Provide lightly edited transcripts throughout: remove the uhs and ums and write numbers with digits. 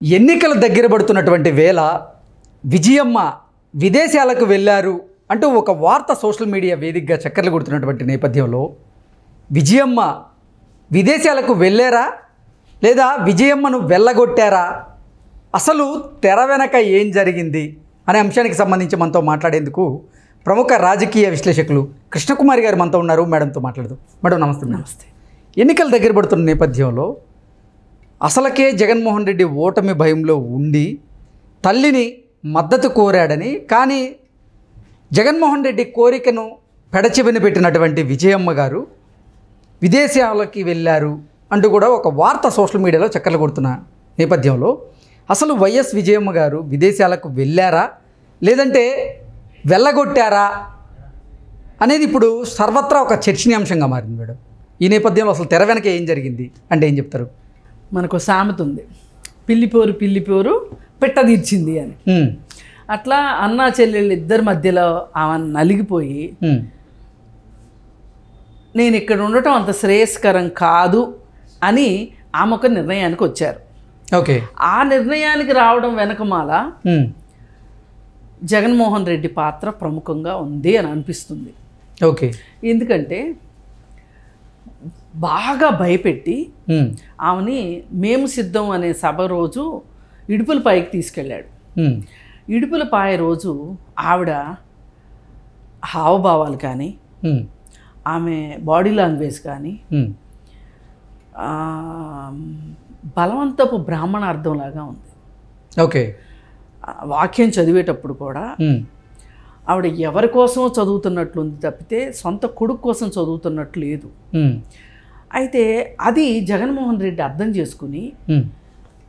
ఎన్నికలు దగ్గర పడుతున్నటువంటి వేళ విజయమ్మ విదేశాలకు వెళ్ళారు అంటూ ఒక వార్త సోషల్ మీడియా వేదికగా చక్కర్లు కొడుతున్నటువంటి నేపథ్యంలో విజయమ్మ విదేశాలకు వెళ్ళారా లేదా విజయమ్మను వెళ్ళగొట్టారా, అసలు తెర వెనక ఏం జరిగింది అనే అంశానికి సంబంధించి మనతో మాట్లాడేందుకు ప్రముఖ రాజకీయ విశ్లేషకులు కృష్ణకుమారి గారు మనతో ఉన్నారు. మేడంతో మాట్లాడదాం. మేడం నమస్తే. నమస్తే. ఎన్నికలు దగ్గర పడుతున్న నేపథ్యంలో అసలకే జగన్మోహన్ రెడ్డి ఓటమి భయంలో ఉండి తల్లిని మద్దతు కోరాడని, కానీ జగన్మోహన్ రెడ్డి కోరికను పెడచెవిన పెట్టినటువంటి విజయమ్మ గారు విదేశాలకి వెళ్ళారు అంటూ కూడా ఒక వార్త సోషల్ మీడియాలో చక్కర్లు కొడుతున్న నేపథ్యంలో అసలు వైఎస్ విజయమ్మ గారు విదేశాలకు వెళ్ళారా లేదంటే వెళ్ళగొట్టారా అనేది ఇప్పుడు సర్వత్రా ఒక చర్చనీయాంశంగా మారింది. మేడం, ఈ నేపథ్యంలో అసలు తెర వెనక ఏం జరిగింది అంటే ఏం చెప్తారు? మనకు సామెత ఉంది, పిల్లిపోరు పెట్ట తీర్చింది అని. అట్లా అన్నా చెల్లెళ్ళు ఇద్దరి మధ్యలో ఆమె నలిగిపోయి నేను ఇక్కడ ఉండటం అంత శ్రేయస్కరం కాదు అని ఆమె ఒక నిర్ణయానికి వచ్చారు. ఓకే. ఆ నిర్ణయానికి రావడం వెనకమాల జగన్మోహన్ రెడ్డి పాత్ర ప్రముఖంగా ఉంది అని అనిపిస్తుంది. ఓకే. ఎందుకంటే బాగా భయపెట్టి ఆమెని మేము సిద్ధం అనే సభ రోజు ఇడుపులపాయకి తీసుకెళ్ళాడు. ఇడుపులపాయ రోజు ఆవిడ హావభావాలు కానీ ఆమె బాడీ లాంగ్వేజ్ కానీ బలవంతపు బ్రాహ్మణార్థంలాగా ఉంది. ఓకే. వాక్యం చదివేటప్పుడు కూడా ఆవిడ ఎవరి కోసమో చదువుతున్నట్లుంది తప్పితే సొంత కొడుకు కోసం చదువుతున్నట్లు లేదు. అయితే అది జగన్మోహన్ రెడ్డి అర్థం చేసుకుని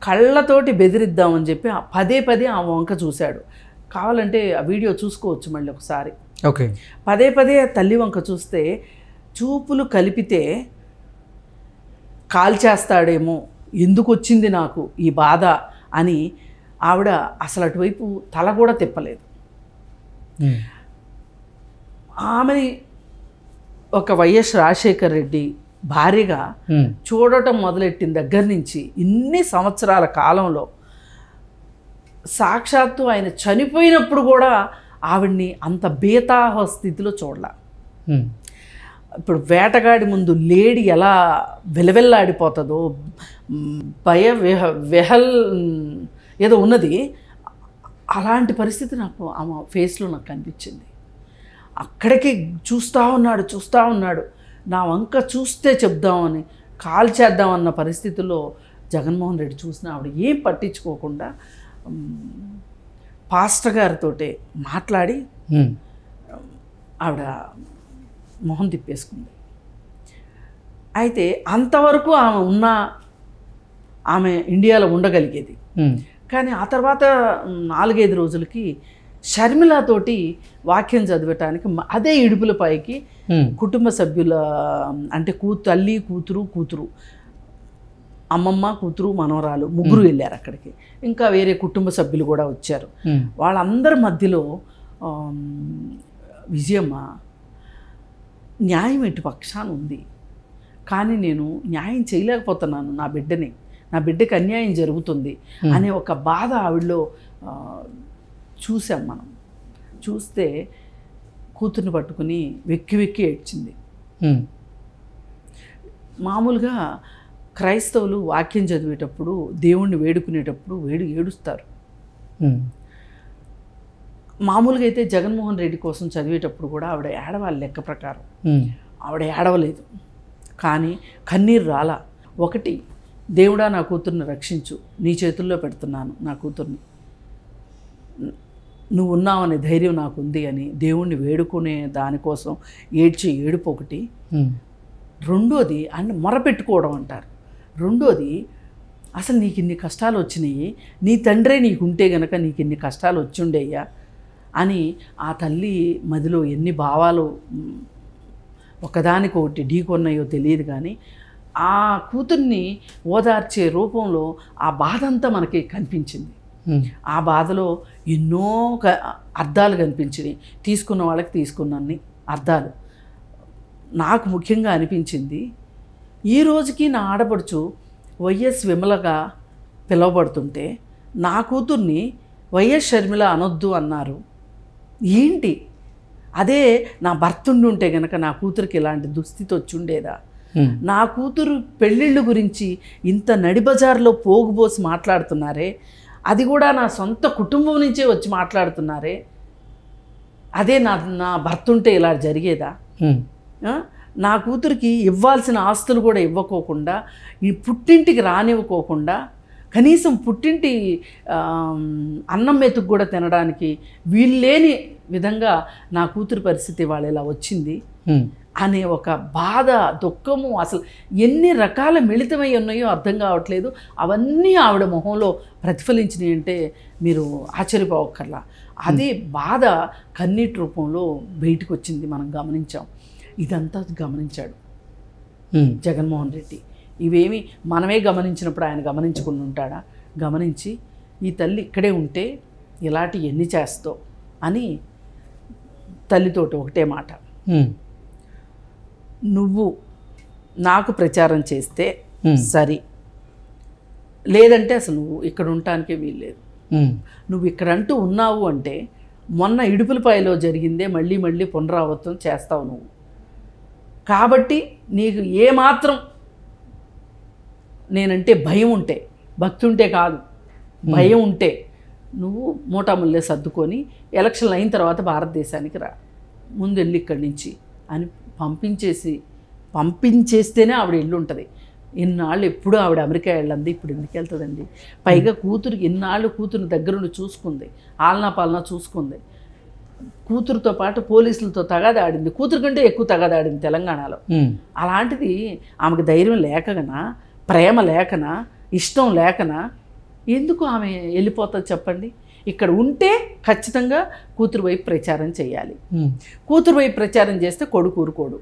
కళ్ళతోటి బెదిరిద్దామని చెప్పి పదే పదే ఆ వంక చూశాడు. కావాలంటే ఆ వీడియో చూసుకోవచ్చు మళ్ళీ ఒకసారి. ఓకే. పదే పదే తల్లి వంక చూస్తే చూపులు కలిపితే కాల్చేస్తాడేమో, ఎందుకు వచ్చింది నాకు ఈ బాధ అని ఆవిడ అసలు అటువైపు తల కూడా తిప్పలేదు. ఆమెని ఒక వైఎస్ రాజశేఖర్ రెడ్డి భార్యగా చూడటం మొదలెట్టిన దగ్గర నుంచి ఇన్ని సంవత్సరాల కాలంలో సాక్షాత్తు ఆయన చనిపోయినప్పుడు కూడా ఆవిడ్ని అంత బేతాహ స్థితిలో చూడలా. ఇప్పుడు వేటగాడి ముందు లేడి ఎలా వెలవెల్లాడిపోతుందో వెహల్ ఏదో ఉన్నది, అలాంటి పరిస్థితి నాకు ఆమె ఫేస్లో నాకు కనిపించింది. అక్కడికి చూస్తూ ఉన్నాడు నా వంక చూస్తే చెప్దామని కాల్ చేద్దామన్న పరిస్థితుల్లో జగన్మోహన్ రెడ్డి చూసిన ఆవిడ ఏం పట్టించుకోకుండా పాస్టర్ గారితో మాట్లాడి ఆవిడ మొహం తిప్పేసుకుంది. అయితే అంతవరకు ఆమె ఇండియాలో ఉండగలిగేది. కానీ ఆ తర్వాత 4-5 రోజులకి షర్మిలతోటి వాక్యం చదివటానికి అదే ఇడుపులపైకి కుటుంబ సభ్యుల అంటే తల్లి కూతురు అమ్మమ్మ కూతురు మనవరాలు ముగ్గురు వెళ్ళారు అక్కడికి. ఇంకా వేరే కుటుంబ సభ్యులు కూడా వచ్చారు. వాళ్ళందరి మధ్యలో విజయమ్మ న్యాయం ఇటు పక్షాన ఉంది, కానీ నేను న్యాయం చేయలేకపోతున్నాను, నా బిడ్డకి అన్యాయం జరుగుతుంది అనే ఒక బాధ ఆవిడలో చూసాం. మనం చూస్తే కూతుర్ని పట్టుకుని వెక్కి ఏడ్చింది. మామూలుగా క్రైస్తవులు వాక్యం చదివేటప్పుడు దేవుణ్ణి వేడుకునేటప్పుడు ఏడుస్తారు. మామూలుగా అయితే జగన్మోహన్ రెడ్డి కోసం చదివేటప్పుడు కూడా ఆవిడ ఏడవాలి లెక్క ప్రకారం. ఆవిడ ఏడవలేదు, కానీ కన్నీరు రాలా. ఒకటి, దేవుడా నా కూతుర్ని రక్షించు, నీ చేతుల్లో పెడుతున్నాను నా కూతుర్ని, నువ్వు ఉన్నావనే ధైర్యం నాకుంది అని దేవుణ్ణి వేడుకునే దానికోసం ఏడుపు ఒకటి. రెండోది మొరపెట్టుకోవడం అంటారు. రెండోది, అసలు నీకు ఇన్ని కష్టాలు వచ్చినాయి, నీ తండ్రే నీకుంటే గనక నీకు ఇన్ని కష్టాలు వచ్చిండేయ్యా అని ఆ తల్లి మదిలో ఎన్ని భావాలు ఒకదానికొకటి ఢీకొన్నాయో తెలియదు. కానీ ఆ కూతుర్ని ఓదార్చే రూపంలో ఆ బాధ అంతా మనకి కనిపించింది. ఆ బాధలో ఎన్నో అర్థాలు కనిపించినాయి. తీసుకున్న వాళ్ళకి తీసుకున్నన్ని అర్థాలు. నాకు ముఖ్యంగా అనిపించింది, ఈ రోజుకి నా ఆడపడుచు వైఎస్ విమలగా పిలువబడుతుంటే నా కూతుర్ని వైఎస్ షర్మిల అనొద్దు అన్నారు. ఏంటి? అదే నా భర్త ఉంటే గనక నా కూతురికి ఇలాంటి దుస్థితి వచ్చి ఉండేదా? నా కూతురు పెళ్ళిళ్ళు గురించి ఇంత నడిబజార్లో పోగుబోసి మాట్లాడుతున్నారే, అది కూడా నా సొంత కుటుంబం నుంచే వచ్చి మాట్లాడుతున్నారే, అదే నా భర్త ఉంటే ఇలా జరిగేదా? నా కూతురికి ఇవ్వాల్సిన ఆస్తులు కూడా ఇవ్వకోకుండా, ఈ పుట్టింటికి రానివ్వకోకుండా, కనీసం పుట్టింటి అన్నం మెతుకు కూడా తినడానికి వీల్లేని విధంగా నా కూతురు పరిస్థితి వాళ్ళు ఇలా వచ్చింది అనే ఒక బాధ, దుఃఖము, అసలు ఎన్ని రకాల మిళితమై ఉన్నాయో అర్థం కావట్లేదు. అవన్నీ ఆవిడ మొహంలో ప్రతిఫలించినాయి అంటే మీరు ఆశ్చర్యపోవక్కర్లా. అదే బాధ కన్నీటి రూపంలో బయటకు వచ్చింది, మనం గమనించాం. ఇదంతా గమనించాడు జగన్మోహన్ రెడ్డి. ఇవేమి మనమే గమనించినప్పుడు ఆయన గమనించుకుని ఉంటాడా? గమనించి ఈ తల్లి ఇక్కడే ఉంటే ఇలాంటి ఎన్ని చేస్తావు అని తల్లితోటి ఒకటే మాట, నువ్వు నాకు ప్రచారం చేస్తే సరి, లేదంటే అసలు నువ్వు ఇక్కడ ఉండటానికే వీల్లేదు. నువ్వు ఇక్కడంటూ ఉన్నావు అంటే మొన్న ఇడుపులపాయలో జరిగిందే మళ్ళీ మళ్ళీ పునరావృతం చేస్తావు నువ్వు. కాబట్టి నీకు ఏమాత్రం నేనంటే భయం ఉంటే, భక్తి ఉంటే కాదు, భయం ఉంటే నువ్వు మూటాముల్లే సర్దుకొని ఎలక్షన్లు అయిన తర్వాత భారతదేశానికి రా, ముందు వెళ్ళి ఇక్కడి నుంచి అని పంపించేస్తేనే ఆవిడ ఇల్లు ఉంటుంది. ఇన్నాళ్ళు ఎప్పుడు ఆవిడ అమెరికా వెళ్ళండి, ఇప్పుడు ఎందుకు వెళ్తుందండి? పైగా కూతురికి ఇన్నాళ్ళు కూతురు దగ్గరుండి చూసుకుంది, ఆలనా పాలనా చూసుకుంది. కూతురుతో పాటు పోలీసులతో తగాదాడింది, కూతురు కంటే ఎక్కువ తగాదాడింది తెలంగాణలో. అలాంటిది ఆమెకు ధైర్యం లేకనా, ప్రేమ లేకనా, ఇష్టం లేకనా ఎందుకు ఆమె వెళ్ళిపోతుంది చెప్పండి? ఇక్కడ ఉంటే ఖచ్చితంగా కూతురు వైపు ప్రచారం చేయాలి. కూతురు వైపు ప్రచారం చేస్తే కొడుకు ఊరుకోడు.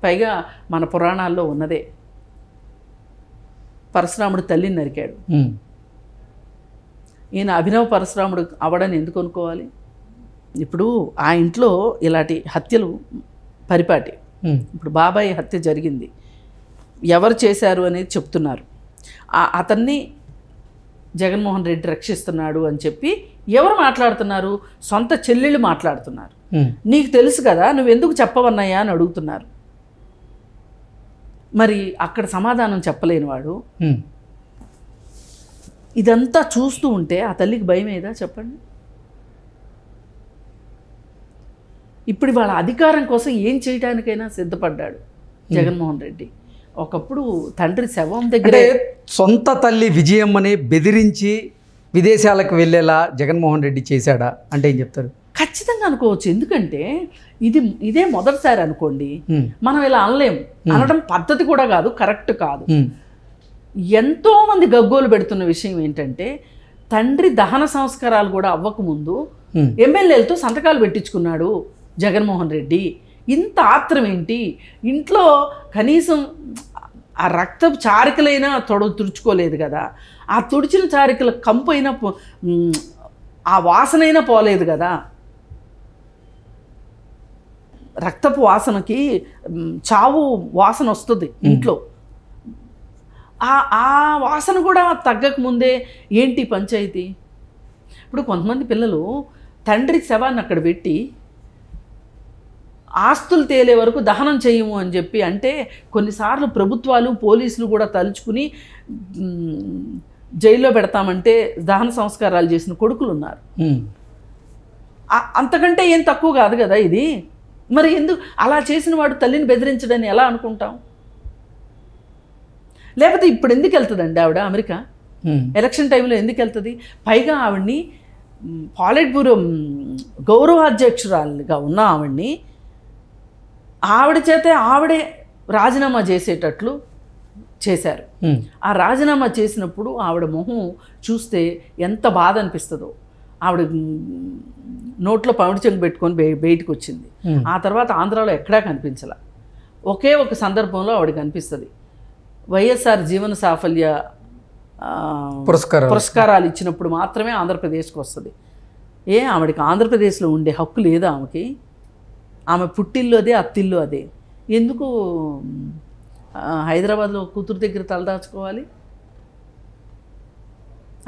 పైగా మన పురాణాల్లో ఉన్నదే, పరశురాముడు తల్లిని నరికాడు. ఈయన అభినవ పరశురాముడు అవడని ఎందుకు అనుకోవాలి? ఇప్పుడు ఆ ఇంట్లో ఇలాంటి హత్యలు పరిపాటి. ఇప్పుడు బాబాయ్ హత్య జరిగింది, ఎవరు చేశారు అనేది చెప్తున్నారు. అతన్ని జగన్మోహన్ రెడ్డి రక్షిస్తున్నాడు అని చెప్పి ఎవరు మాట్లాడుతున్నారు? సొంత చెల్లెళ్ళు మాట్లాడుతున్నారు. నీకు తెలుసు కదా, నువ్వెందుకు చెప్పవన్నాయా అని అడుగుతున్నారు. మరి అక్కడ సమాధానం చెప్పలేని వాడు ఇదంతా చూస్తూ ఉంటే ఆ తల్లికి భయం ఏదా చెప్పండి? ఇప్పుడు వాళ్ళ అధికారం కోసం ఏం చేయడానికైనా సిద్ధపడ్డాడు జగన్మోహన్ రెడ్డి. ఒకప్పుడు తండ్రి శవం దగ్గరే సొంత తల్లి విజయమ్మని బెదిరించి విదేశాలకు వెళ్ళేలా జగన్మోహన్ రెడ్డి చేశాడా అంటే ఏం చెప్తారు? ఖచ్చితంగా అనుకోవచ్చు. ఎందుకంటే ఇదే మొదటిసారి అనుకోండి, మనం ఇలా అనలేము. అనడం పద్ధతి కూడా కాదు, కరెక్ట్ కాదు. ఎంతోమంది గగ్గోలు పెడుతున్న విషయం ఏంటంటే, తండ్రి దహన సంస్కారాలు కూడా అవ్వకముందు ఎమ్మెల్యేలతో సంతకాలు పెట్టించుకున్నాడు జగన్మోహన్ రెడ్డి. ఇంత ఆత్రం ఏంటి? ఇంట్లో కనీసం ఆ రక్తపు చారికలైనా తుడుచుకోలేదు కదా, ఆ తుడిచిన చారికల కంపు అయినా ఆ వాసనైనా పోలేదు కదా. రక్తపు వాసనకి చావు వాసన వస్తుంది ఇంట్లో, ఆ వాసన కూడా తగ్గకముందే ఏంటి పంచాయతీ? ఇప్పుడు కొంతమంది పిల్లలు తండ్రి శవాన్ని అక్కడ పెట్టి ఆస్తులు తేలే వరకు దహనం చేయము అని చెప్పి అంటే, కొన్నిసార్లు ప్రభుత్వాలు పోలీసులు కూడా తలుచుకుని జైల్లో పెడతామంటే దహన సంస్కారాలు చేసిన కొడుకులు ఉన్నారు. అంతకంటే ఏం తక్కువ కాదు కదా ఇది. మరి ఎందుకు అలా చేసిన వాడు తల్లిని బెదిరించడని ఎలా అనుకుంటాం? లేకపోతే ఇప్పుడు ఎందుకు వెళ్తుందండి ఆవిడ అమెరికా? ఎలక్షన్ టైంలో ఎందుకు వెళ్తుంది? పైగా ఆవిడ్ని పాలిట్ బ్యూరో గౌరవాధ్యక్షురాలుగా ఉన్న ఆవిడ చేతే ఆవిడే రాజీనామా చేసేటట్లు చేశారు. ఆ రాజీనామా చేసినప్పుడు ఆవిడ మొహం చూస్తే ఎంత బాధ అనిపిస్తుందో. ఆవిడ నోట్లో పమిడి చెంగు పెట్టుకొని బయటకు వచ్చింది. ఆ తర్వాత ఆంధ్రాలో ఎక్కడా కనిపించాల. ఒకే ఒక సందర్భంలో ఆవిడ కనిపిస్తుంది, వైఎస్ఆర్ జీవన సాఫల్య పురస్కారాలు ఇచ్చినప్పుడు మాత్రమే ఆంధ్రప్రదేశ్కి వస్తుంది. ఆవిడకి ఆంధ్రప్రదేశ్లో ఉండే హక్కు లేదా ఆమెకి? ఆమె పుట్టిల్లు అదే, అత్తిల్లు అదే. ఎందుకు హైదరాబాద్లో కూతురు దగ్గర తలదాచుకోవాలి?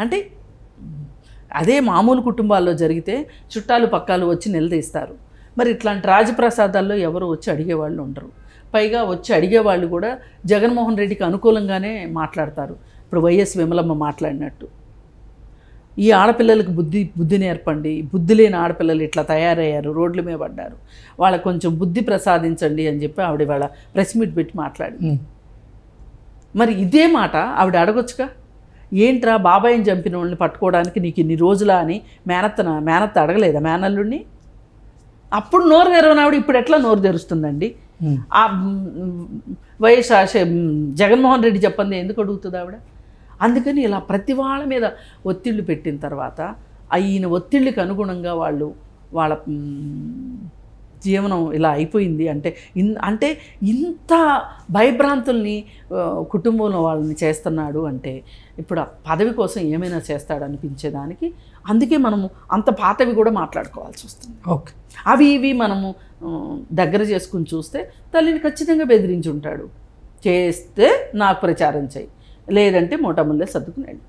అంటే అదే మామూలు కుటుంబాల్లో జరిగితే చుట్టాలు పక్కాలు వచ్చి నిలదీస్తారు. మరి ఇట్లాంటి రాజప్రసాదాల్లో ఎవరు వచ్చి అడిగేవాళ్ళు ఉండరు. పైగా వచ్చి అడిగేవాళ్ళు కూడా జగన్మోహన్ రెడ్డికి అనుకూలంగానే మాట్లాడతారు. ఇప్పుడు వైఎస్ విమలమ్మ మాట్లాడినట్టు, ఈ ఆడపిల్లలకు బుద్ధి నేర్పండి, బుద్ధి లేని ఆడపిల్లలు ఇట్లా తయారయ్యారు, రోడ్ల మీద పడ్డారు, వాళ్ళకు కొంచెం బుద్ధి ప్రసాదించండి అని చెప్పి ఆవిడ వాళ్ళ ప్రెస్ మీట్ పెట్టి మాట్లాడి, మరి ఇదే మాట ఆవిడ అడగొచ్చుగా. ఏంట్రా బాబాయిని చంపిన వాళ్ళని పట్టుకోవడానికి నీకు ఇన్ని రోజులా అని మేనత్త అడగలేదా మేనల్లుడిని? అప్పుడు నోరు తెరవని ఆవిడ ఇప్పుడు ఎట్లా నోరు తెరుస్తుందండి? ఆ వైఎస్ జగన్మోహన్ రెడ్డి చెప్పండి ఎందుకు అడుగుతుంది ఆవిడ? అందుకని ఇలా ప్రతి వాళ్ళ మీద ఒత్తిళ్ళు పెట్టిన తర్వాత ఈయన ఒత్తిళ్ళకి అనుగుణంగా వాళ్ళ జీవనం ఇలా అయిపోయింది. అంటే ఇంత భయభ్రాంతుల్ని కుటుంబంలో వాళ్ళని చేస్తున్నాడు అంటే ఇప్పుడు ఆ పదవి కోసం ఏమైనా చేస్తాడు అనిపించేదానికి. అందుకే మనము అంత పాతవి కూడా మాట్లాడుకోవాల్సి వస్తుంది. ఓకే, అవి ఇవి మనము దగ్గర చేసుకుని చూస్తే తల్లిని ఖచ్చితంగా బెదిరించి ఉంటాడు. చేస్తే నాకు ప్రచారం చేయి, లేదంటే మూటముల్లే సర్దుకుని వెళ్ళు.